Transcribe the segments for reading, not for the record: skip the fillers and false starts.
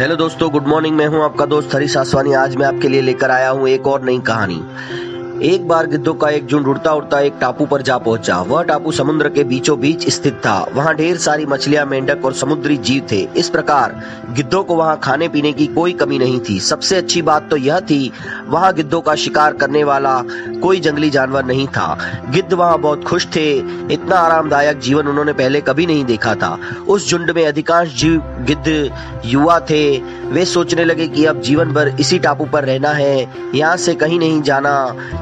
Hello दोस्तों, good morning. मैं हूं आपका दोस्त हरीश आसवानी। आज मैं आपके लिए लेकर आया हूं एक और नई कहानी। एक बार गिद्धों का एक झुंड उड़ता उड़ता एक टापू पर जा पहुंचा। वह टापू समुद्र के बीचों बीच स्थित था। वहां ढेर सारी मछलियां, मेंढक और समुद्री जीव थे। इस प्रकार गिद्धों को वहां खाने पीने की कोई कमी नहीं थी। सबसे अच्छी बात तो यह थी, वहां गिद्धों का शिकार करने वाला कोई जंगली जानवर नहीं था। गिद्ध वहां बहुत खुश थे। इतना आरामदायक जीवन उन्होंने पहले कभी नहीं देखा था। उस झुंड में अधिकांश जीव गिद्ध युवा थे। वे सोचने लगे कि अब जीवन भर इसी टापू पर रहना है, यहाँ से कहीं नहीं जाना,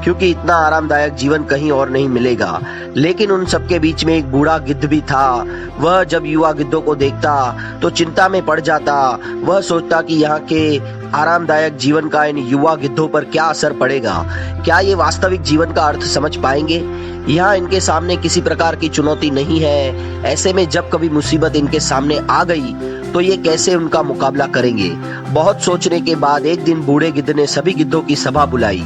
क्योंकि इतना आरामदायक जीवन कहीं और नहीं मिलेगा। लेकिन उन सबके बीच में एक बूढ़ा गिद्ध भी था। वह जब युवा गिद्धों को देखता तो चिंता में पड़ जाता। वह सोचता कि यहाँ के आरामदायक जीवन का इन युवा गिद्धों पर क्या असर पड़ेगा। क्या ये वास्तविक जीवन का अर्थ समझ पाएंगे? यहाँ इनके सामने किसी प्रकार की चुनौती नहीं है। ऐसे में जब कभी मुसीबत इनके सामने आ गई तो ये कैसे उनका मुकाबला करेंगे? बहुत सोचने के बाद एक दिन बूढ़े गिद्ध ने सभी गिद्धों की सभा बुलाई।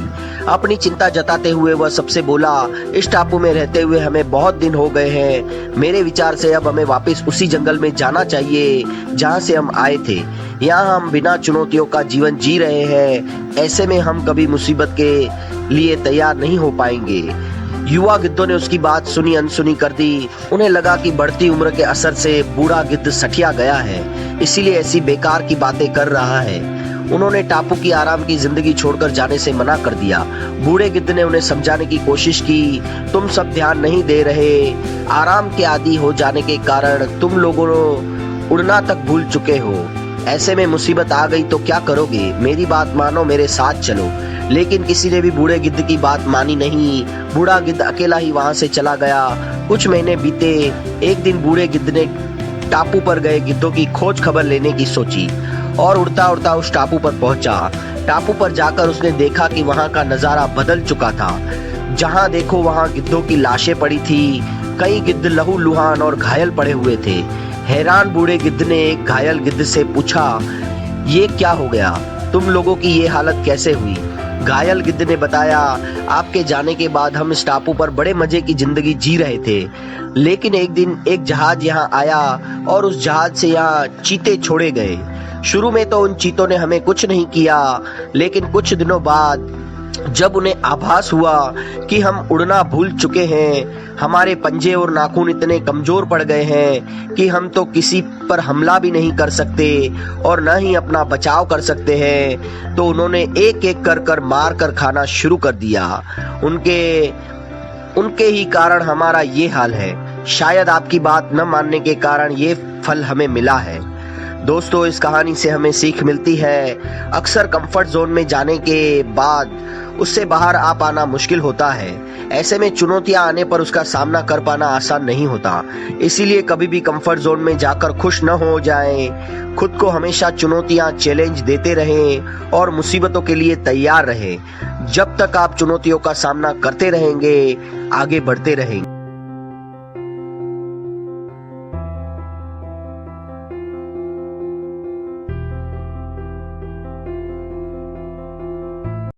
अपनी चिंता जताते हुए वह सबसे बोला, इस टापू में रहते हुए हमें बहुत दिन हो गए हैं। मेरे विचार से अब हमें वापस उसी जंगल में जाना चाहिए जहाँ से हम आए थे। यहाँ हम बिना चुनौतियों का जीवन जी रहे हैं। ऐसे में हम कभी मुसीबत के लिए तैयार नहीं हो पाएंगे। युवा गिद्धों ने उसकी बात सुनी अनसुनी कर दी। उन्हें लगा कि बढ़ती उम्र के असर से बूढ़ा गिद्ध सठिया गया है, इसीलिए ऐसी बेकार की बातें कर रहा है। उन्होंने टापू की आराम की जिंदगी छोड़कर जाने से मना कर दिया। बूढ़े गिद्ध ने उन्हें समझाने की कोशिश की, तुम सब ध्यान नहीं दे रहे। आराम के आदी हो जाने के कारण तुम लोगों उड़ना तक भूल चुके हो। ऐसे में मुसीबत आ गई तो क्या करोगे? मेरी बात मानो, मेरे साथ चलो। लेकिन किसी ने भी बूढ़े गिद्ध की बात मानी नहीं। बूढ़ा गिद्ध अकेला ही वहां से चला गया। कुछ महीने बीते। एक दिन बूढ़े गिद्ध ने टापू पर गए गिद्धों की खोज खबर लेने की सोची और उड़ता उड़ता उस टापू पर पहुंचा। टापू पर जाकर उसने देखा कि वहां का नजारा बदल चुका था। जहां देखो वहां गिद्धों की लाशें पड़ी थी। कई गिद्ध लहूलुहान और घायल पड़े हुए थे। हैरान बूढ़े गिद्ध ने एक घायल गिद्ध से पूछा, ये क्या हो गया? तुम लोगों की ये हालत कैसे हुई? घायल गिद्ध ने बताया, आपके जाने के बाद हम इस टापू पर बड़े मजे की जिंदगी जी रहे थे। लेकिन एक दिन एक जहाज यहाँ आया और उस जहाज से यहाँ चीते छोड़े गए। शुरू में तो उन चीतों ने हमें कुछ नहीं किया, लेकिन कुछ दिनों बाद जब उन्हें आभास हुआ कि हम उड़ना भूल चुके हैं, हमारे पंजे और नाखून इतने कमजोर पड़ गए हैं कि हम तो किसी पर हमला भी नहीं कर सकते और न ही अपना बचाव कर सकते हैं, तो उन्होंने एक एक कर मार कर खाना शुरू कर दिया। उनके ही कारण हमारा ये हाल है। शायद आपकी बात न मानने के कारण ये फल हमें मिला है। दोस्तों, इस कहानी से हमें सीख मिलती है, अक्सर कंफर्ट जोन में जाने के बाद उससे बाहर आ पाना मुश्किल होता है। ऐसे में चुनौतियां आने पर उसका सामना कर पाना आसान नहीं होता। इसीलिए कभी भी कंफर्ट जोन में जाकर खुश न हो जाएं। खुद को हमेशा चुनौतियां, चैलेंज देते रहें और मुसीबतों के लिए तैयार रहें। जब तक आप चुनौतियों का सामना करते रहेंगे, आगे बढ़ते रहेंगे।